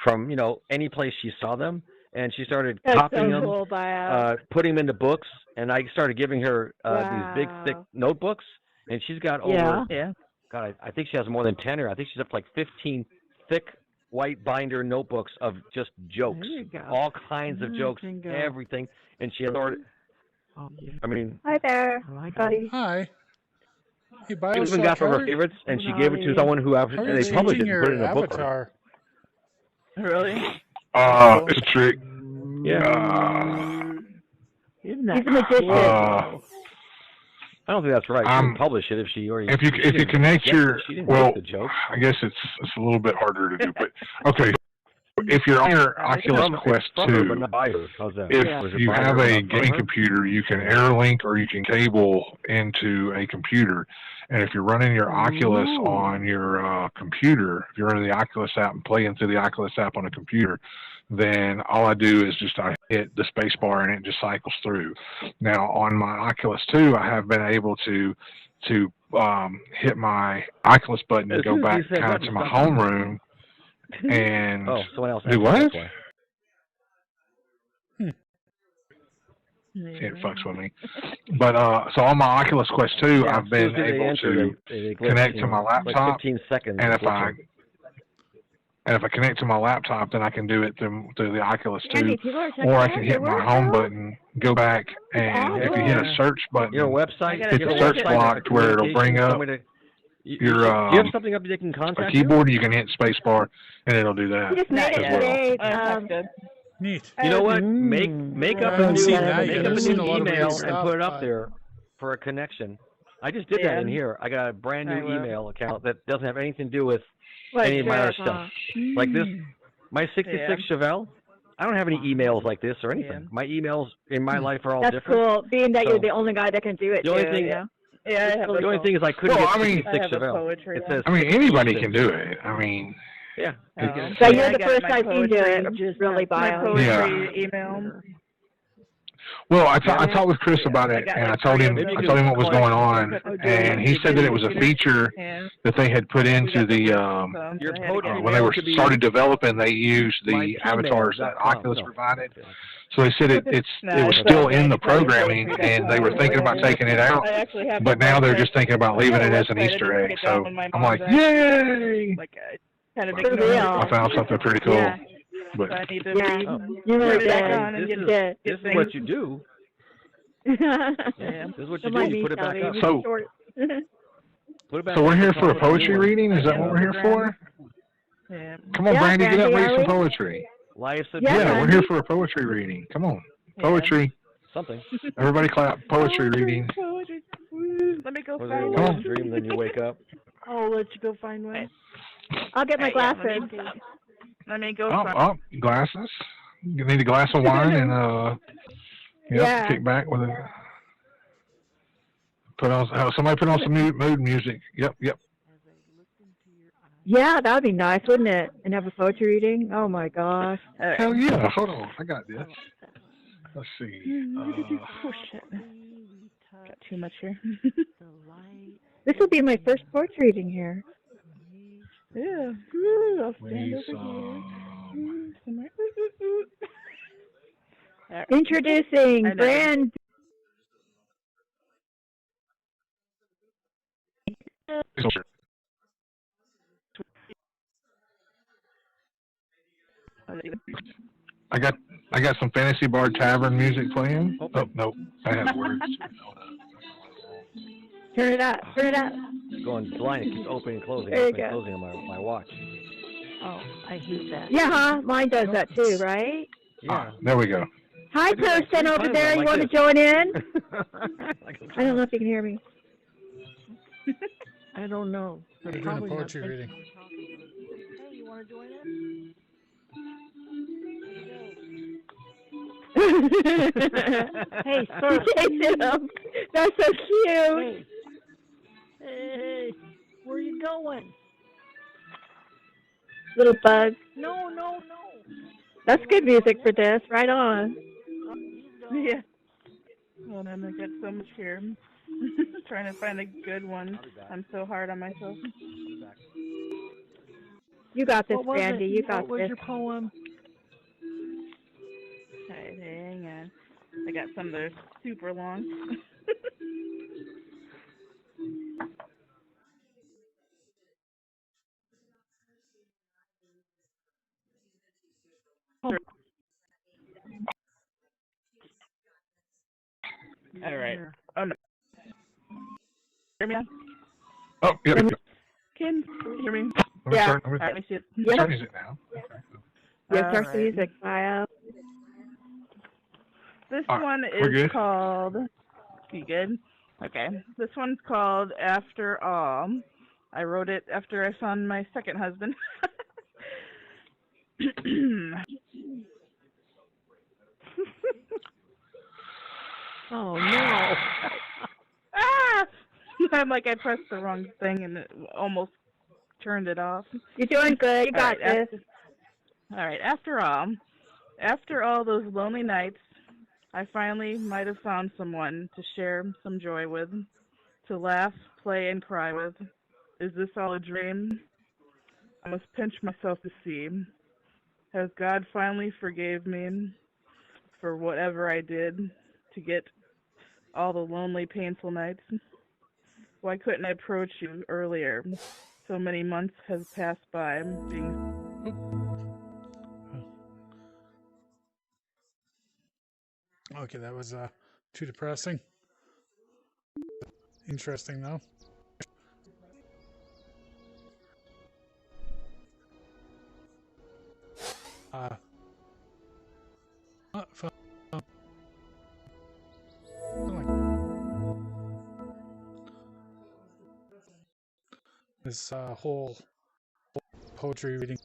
from any place she saw them, and she started That's copying so them, cool, Bio. putting them into books, and I started giving her these big, thick Wow. notebooks, and she's got over, Yeah. God, I think she has more than 10, or I think she's up to like 15 thick white binder notebooks of just jokes, There you go. all kinds of jokes, Bingo. everything, and she started. Oh, yeah. I mean, Hi there, I like buddy. Hi. Hey, she Bioshock, even got some how of her are, favorites, and she Howdy. gave it to someone who how are you they published changing it and put it your in a book. avatar? Really? It's a trick. Yeah. Isn't that He's a magician. cool? I don't think that's right. She would publish it if she already. If you connect your she didn't well, get the joke. I guess it's a little bit harder to do, but okay. If you're on your Oculus Quest From her, 2, but not by her. How's that? if you have a game computer, you can AirLink or you can cable into a computer. And if you're running your Oculus on your computer, if you're running the Oculus app and playing through the Oculus app on a computer, then all I do is I hit the space bar and it just cycles through. Now on my Oculus 2, I have been able to hit my Oculus button and go back kind of to my homeroom and someone else do what? Yeah. It fucks with me. But so on my Oculus Quest 2, I've been able to connect to my laptop, like 15 seconds. and if I connect to my laptop, then I can do it through the Oculus 2, or I can hit my home button, go back, and if you hit a search button, your website, it's a search block where it'll bring up your do you have something up they can contact keyboard, and you can hit spacebar, and it'll do that. We just made it as well. today. Neat. You know what? Make up a new email and stuff, put it up there for a connection. I just did that in here. I got a brand new email account that doesn't have anything to do with any of my other stuff. Like this, my 66 Chevelle. I don't have any emails like this or anything. My emails in my life are all That's different. cool. Being that you're the only guy that can do it. The only too, thing, Yeah, the only thing is I couldn't get 66 Chevelle. It says anybody can do it. I mean. Yeah. So you're the first I've seen do it, really, Bio. Email. Well, I talked with Chris about it, and I told him what was going on, and he said that it was a feature that they had put into the when they started developing. They used the avatars that Oculus provided. So they said it was still in the programming, and they were thinking about taking it out, but now they're just thinking about leaving it as an Easter egg. So I'm like, yay! I found something pretty cool. Yeah. But You really did. This is what you do. This is what you do. You put it back up. So we're here for a poetry reading? Is that what we're here for? Come on, Brandy, get up and read some poetry. Yeah, we're here for a poetry reading. Come on. Poetry. Something. Everybody clap. Poetry reading. Let me go Was find it a one. wet dream, then you wake up? I'll let you go find one. I'll get my glasses. Let me go find Oh, glasses. You need a glass of wine and kick back with a. Somebody put on some mood music. Yep. Yeah, that would be nice, wouldn't it? And have a poetry reading? Oh my gosh. Hell yeah. Hold on. I got this. Let's see. oh shit. Got too much here. This will be my first poetry reading here. Yeah. I'll stand over here. Introducing brand. I got some Fantasy Bar Tavern music playing. Oh nope, I have words. Turn it up. It's going blind. It keeps opening and closing. There you Opening and go. closing on my watch. Oh, I hate that. Yeah, huh? Mine does that too, right? Yeah. There we go. Hi, Toastin over there. You want to join in? I don't know if you can hear me. I don't know. We're doing a poetry reading. Hey, you want to join in? Hey, sir. That's so cute. Hey, where are you going? Little bug. No. That's good music for this. Right on. Yeah. Well, then I got so much here. Trying to find a good one. I'm so hard on myself. You got this, Brandy. You got this. What was your poem? Alright, hang on. I got some that are super long. Alright. Oh no. Hear me now? Oh, yeah. Can you hear me? Yeah. Alright, let me see it. Yeah. Start music now. Yeah, start the music, Bio. This one is called. You good? Okay. This one's called After All. I wrote it after I found my second husband. Oh no. I'm like, I pressed the wrong thing and it almost turned it off. You're doing good. You got this. Alright, after all those lonely nights, I finally might have found someone to share some joy with, to laugh, play, and cry with. Is this all a dream? I must pinch myself to see. Has God finally forgave me for whatever I did to get all the lonely, painful nights? Why couldn't I approach you earlier? So many months have passed by. Okay, that was too depressing. Interesting though. This whole poetry reading.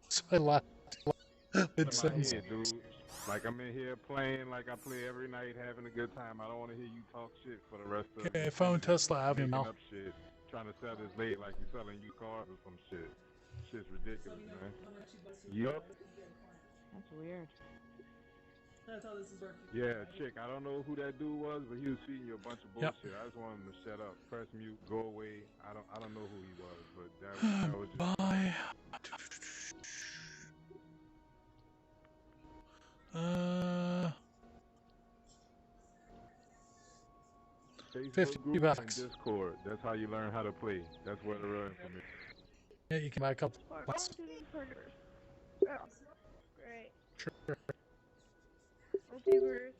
So I laughed mid-sentence. Like I'm in here playing like I play every night, having a good time. I don't want to hear you talk shit for the rest of Okay, phone Tesla Avenue now. Up shit, trying to sell this late like you're selling you cars or some shit. Shit's ridiculous, man. Yup. That's weird. That's how this is working. Yeah, chick. I don't know who that dude was, but he was feeding you a bunch of bullshit. I just want him to shut up, press mute, go away. I don't know who he was, but that was just. Bye. 50 bucks. And Discord. That's how you learn how to play. That's where the real information. Yeah, you can buy a couple. Bucks. Oh, great. Sure. Multiverse.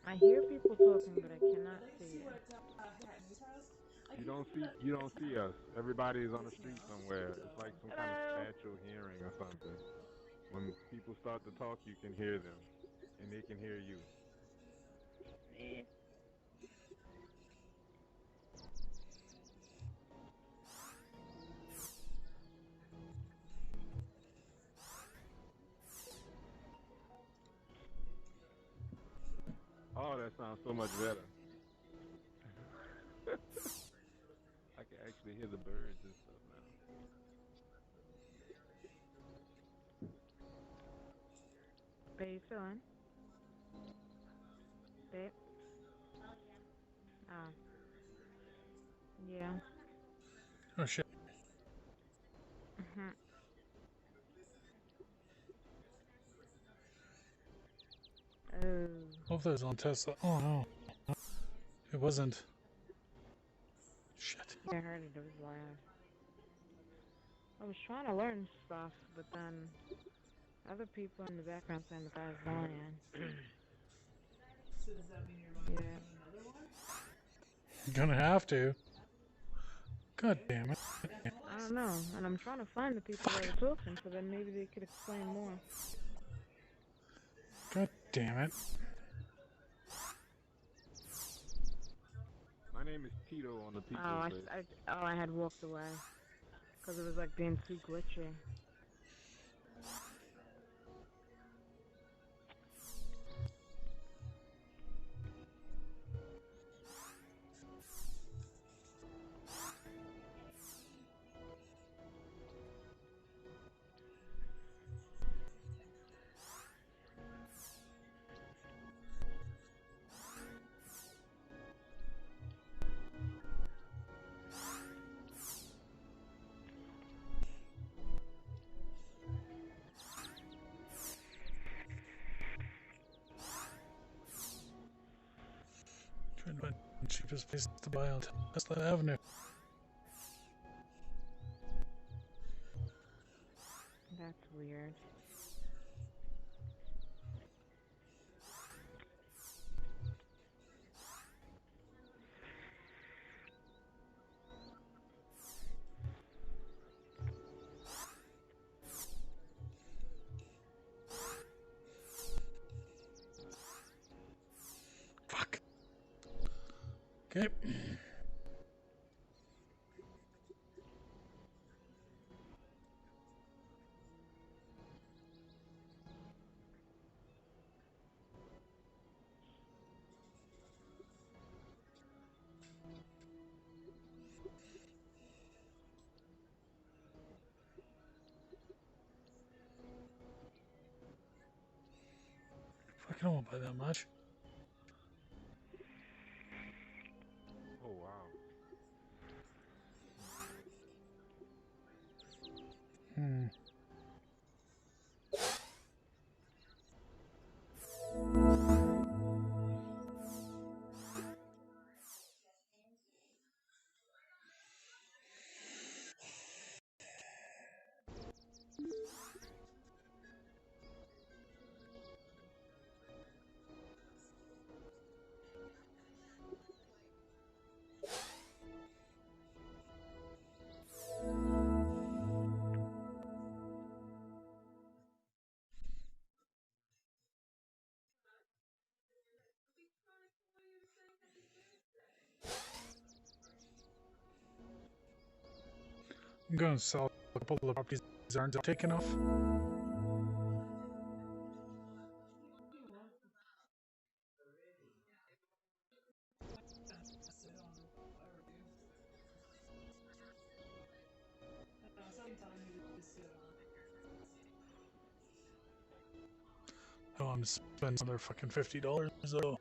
I hear people talking, but I cannot see it. You don't see us. Everybody is on the street somewhere. It's like some kind of spatial hearing or something. When people start to talk, you can hear them, and they can hear you. Oh, that sounds so much better. I can actually hear the birds and stuff now. How you feeling? Babe? Oh. Yeah. Oh shit. Oh. Hopefully it was on Tesla. Oh no. It wasn't. Shit. I heard it was loud. I was trying to learn stuff, but then other people in the background saying the guy's lying. So does that mean you're Yeah. another one? You're gonna have to. God damn it. I don't know, and I'm trying to find the people that are talking, so then maybe they could explain more. God damn it. My name is Tito on the people. I had walked away because it was like being too glitchy. cheapest place to buy on Tesla Avenue. That's weird. Fuck. Okay. Fuck, I don't want to buy that much. Oh, wow. Hmm. I'm going to sell a couple of properties that aren't taken off. Oh, I'm spending another fucking $50 though.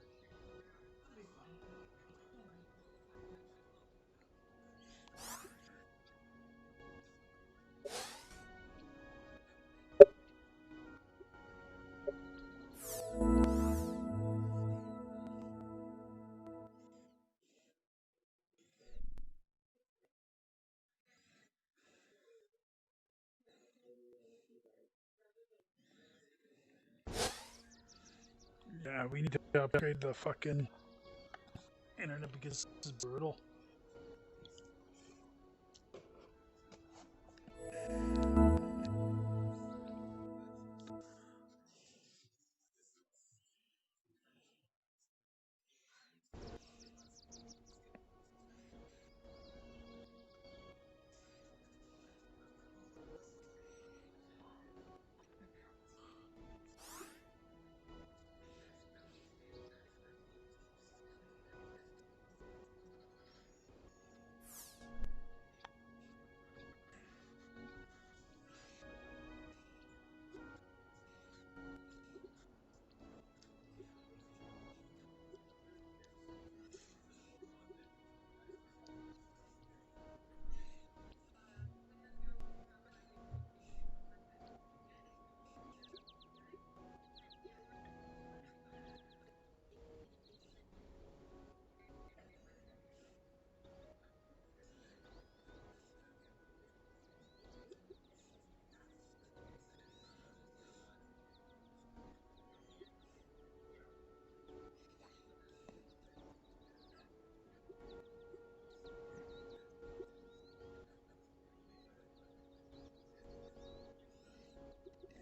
Yeah, we need to upgrade the fucking internet because this is brutal.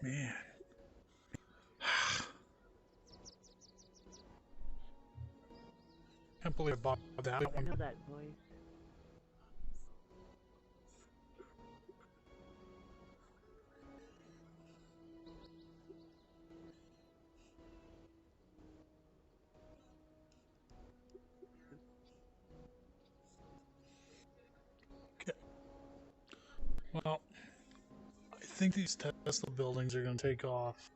Man. Can't believe I bought that I one. know that voice. Okay. Well, I think these Tesla buildings are going to take off.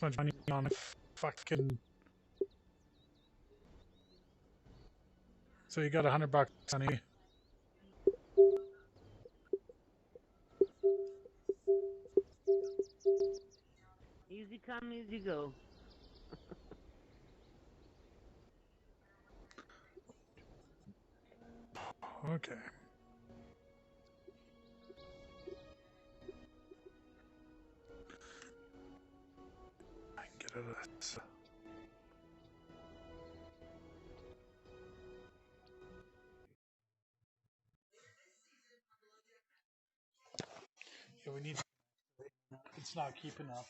this much money on a fucking. So you got $100, honey. Easy come, easy go. Okay. I can get out of this. Yeah, we need. It's not keeping up.